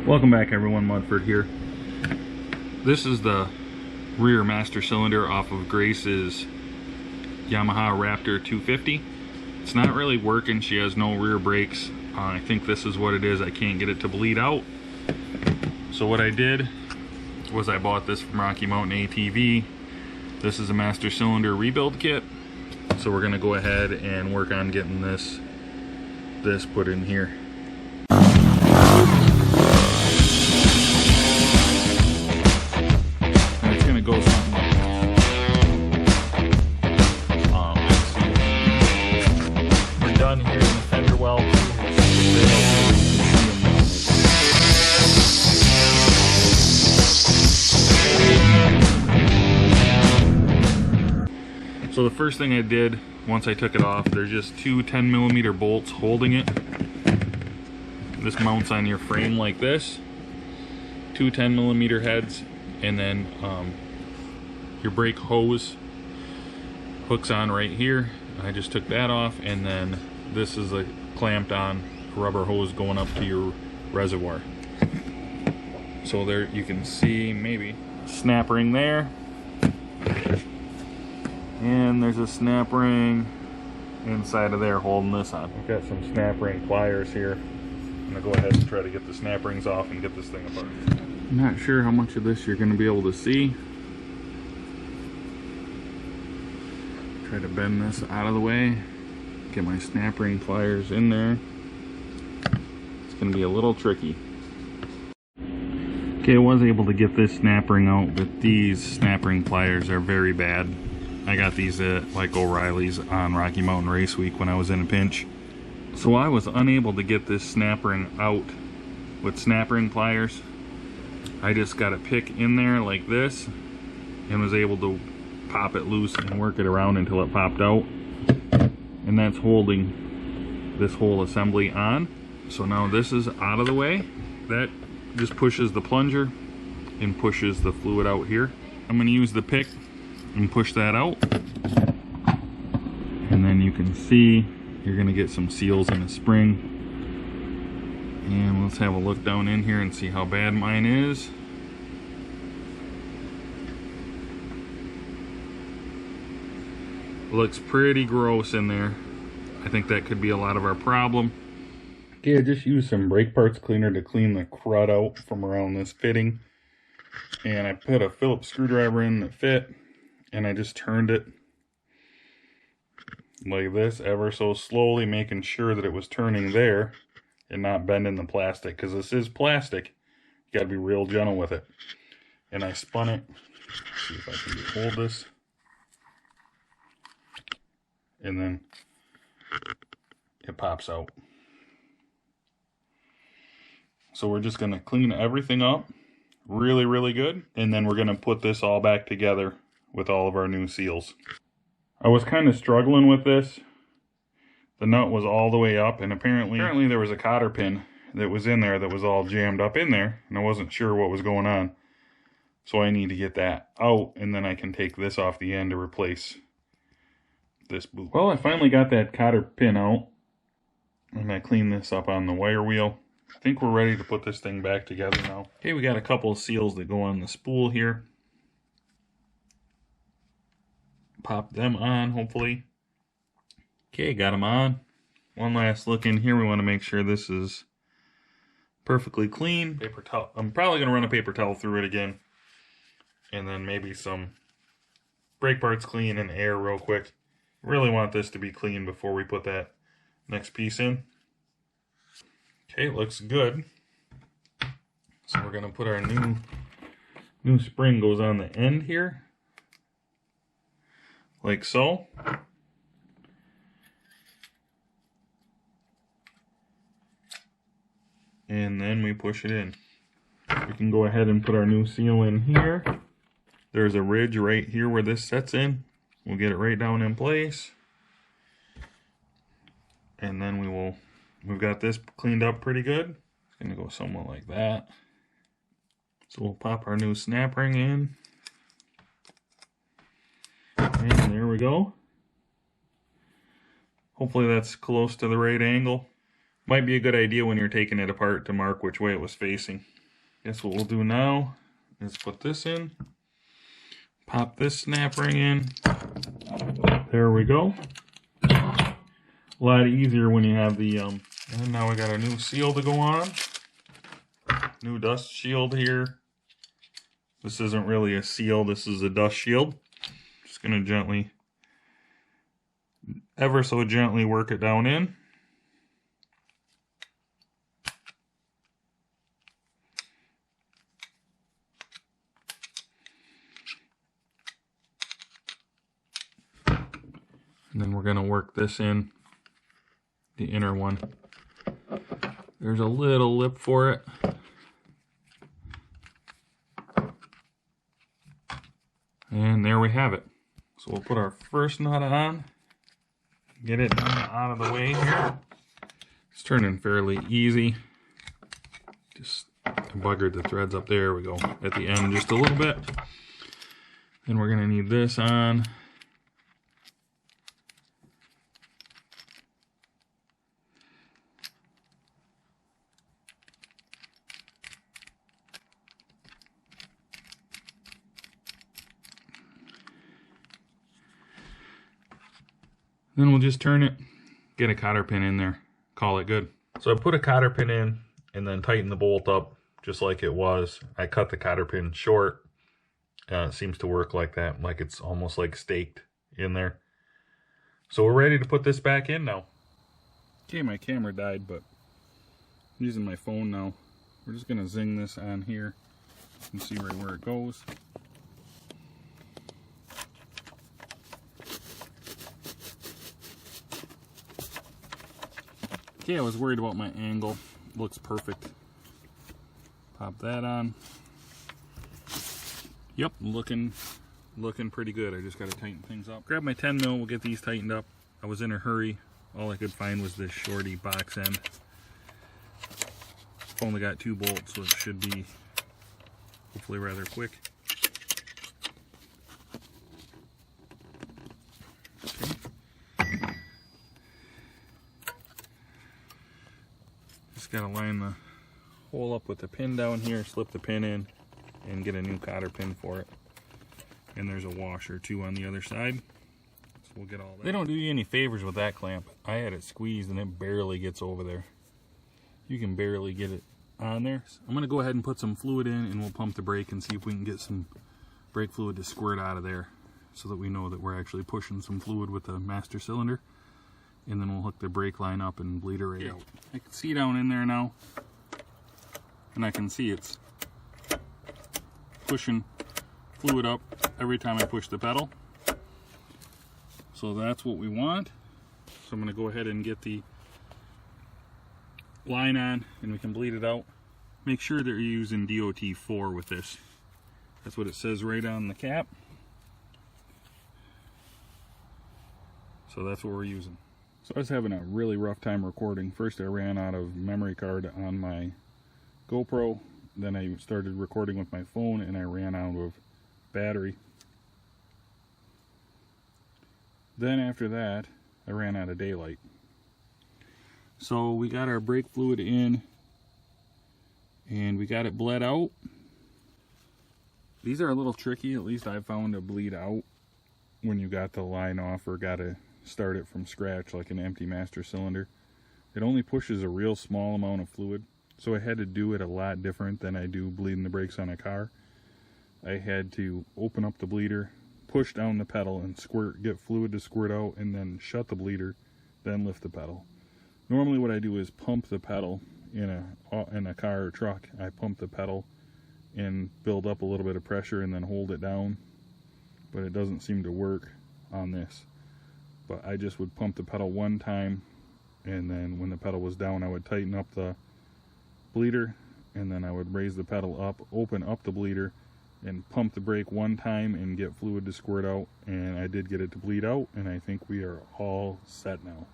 Welcome back everyone, Mudford here. This is the rear master cylinder off of Grace's Yamaha Raptor 250. It's not really working, she has no rear brakes. I think this is what it is, I can't get it to bleed out. So what I did was I bought this from Rocky Mountain ATV. This is a master cylinder rebuild kit. So we're gonna go ahead and work on getting this put in here. And it's gonna go something like this. We're done here in the fender well. So the first thing I did once I took it off, there's just two 10mm bolts holding it. This mounts on your frame like this. Two 10mm heads, and then your brake hose hooks on right here. I just took that off, and then this is a clamped on rubber hose going up to your reservoir. So there you can see maybe snap ring there. And there's a snap ring inside of there holding this on. We've got some snap ring pliers here. I'm gonna go ahead and try to get the snap rings off and get this thing apart. I'm not sure how much of this you're gonna be able to see. Try to bend this out of the way. Get my snap ring pliers in there. It's gonna be a little tricky. Okay, I was able to get this snap ring out, but these snap ring pliers are very bad. I got these at like O'Reilly's on Rocky Mountain Race Week when I was in a pinch. So I was unable to get this snap ring out with snap ring pliers. I just got a pick in there like this and was able to pop it loose and work it around until it popped out. And that's holding this whole assembly on. So now this is out of the way. That just pushes the plunger and pushes the fluid out here. I'm going to use the pick and push that out, and then you can see you're going to get some seals in the spring. And let's have a look down in here and see how bad mine is. Looks pretty gross in there. I think that could be a lot of our problem. Okay, I just used some brake parts cleaner to clean the crud out from around this fitting, and I put a Phillips screwdriver in that fit. And I just turned it like this ever so slowly, making sure that it was turning there and not bending the plastic, because this is plastic. You gotta be real gentle with it. And I spun it. Let's see if I can hold this. And then it pops out. So we're just gonna clean everything up really good, and then we're gonna put this all back together with all of our new seals. I was kind of struggling with this. The nut was all the way up, and apparently there was a cotter pin that was in there that was all jammed up in there, and I wasn't sure what was going on. So I need to get that out, and then I can take this off the end to replace this boot. Well, I finally got that cotter pin out. I'm gonna clean this up on the wire wheel. I think we're ready to put this thing back together now. Okay, we got a couple of seals that go on the spool here. Pop them on, hopefully. Okay, got them on. One last look in here. We want to make sure this is perfectly clean. Paper towel. I'm probably going to run a paper towel through it again. And then maybe some brake parts clean and air real quick. Really want this to be clean before we put that next piece in. Okay, looks good. So we're going to put our new spring goes on the end here. Like so. And then we push it in. We can go ahead and put our new seal in here. There's a ridge right here where this sets in. We'll get it right down in place. And then we've got this cleaned up pretty good. It's gonna go somewhat like that. So we'll pop our new snap ring in. And there we go. Hopefully that's close to the right angle. Might be a good idea when you're taking it apart to mark which way it was facing. Guess what we'll do now is put this in, pop this snap ring in. There we go. A lot easier when you have the, and now we got a new seal to go on. New dust shield here. This isn't really a seal, this is a dust shield. Just gonna gently, ever so gently work it down in. And then we're going to work this in, the inner one. There's a little lip for it. And there we have it. So we'll put our first nut on, get it out of the way here. It's turning fairly easy. Just buggered the threads up there. We go at the end just a little bit. Then we're going to need this on. Then we'll just turn it, get a cotter pin in there, call it good. So I put a cotter pin in and then tighten the bolt up just like it was. I cut the cotter pin short. It seems to work like that, like it's almost like staked in there. So we're ready to put this back in now. Okay, my camera died, but I'm using my phone now. We're just gonna zing this on here and see right where it goes. Okay, I was worried about my angle. Looks perfect. Pop that on. Yep, looking pretty good. I just got to tighten things up. Grab my 10 mil, we'll get these tightened up. I was in a hurry. All I could find was this shorty box end. Only got 2 bolts, so it should be hopefully rather quick. Just gotta line the hole up with the pin down here, slip the pin in, and get a new cotter pin for it. And there's a washer too on the other side. So we'll get all that. They don't do you any favors with that clamp. I had it squeezed and it barely gets over there. You can barely get it on there. So I'm gonna go ahead and put some fluid in and we'll pump the brake and see if we can get some brake fluid to squirt out of there so that we know that we're actually pushing some fluid with the master cylinder. And then we'll hook the brake line up and bleed her right out. I can see down in there now, and I can see it's pushing fluid up every time I push the pedal. So that's what we want. So I'm going to go ahead and get the line on and we can bleed it out. Make sure that you're using DOT4 with this. That's what it says right on the cap. So that's what we're using. So I was having a really rough time recording. First I ran out of memory card on my GoPro, then I started recording with my phone and I ran out of battery. Then after that I ran out of daylight. So we got our brake fluid in and we got it bled out. These are a little tricky, at least I found, to bleed out when you got the line off or got to start it from scratch like an empty master cylinder. It only pushes a real small amount of fluid, so I had to do it a lot different than I do bleeding the brakes on a car. I had to open up the bleeder, push down the pedal and get fluid to squirt out, and then shut the bleeder, then lift the pedal. Normally what I do is pump the pedal in a car or truck. I pump the pedal and build up a little bit of pressure and then hold it down, but it doesn't seem to work on this. But I just would pump the pedal one time, and then when the pedal was down I would tighten up the bleeder, and then I would raise the pedal up, open up the bleeder, and pump the brake one time and get fluid to squirt out, and I did get it to bleed out, and I think we are all set now.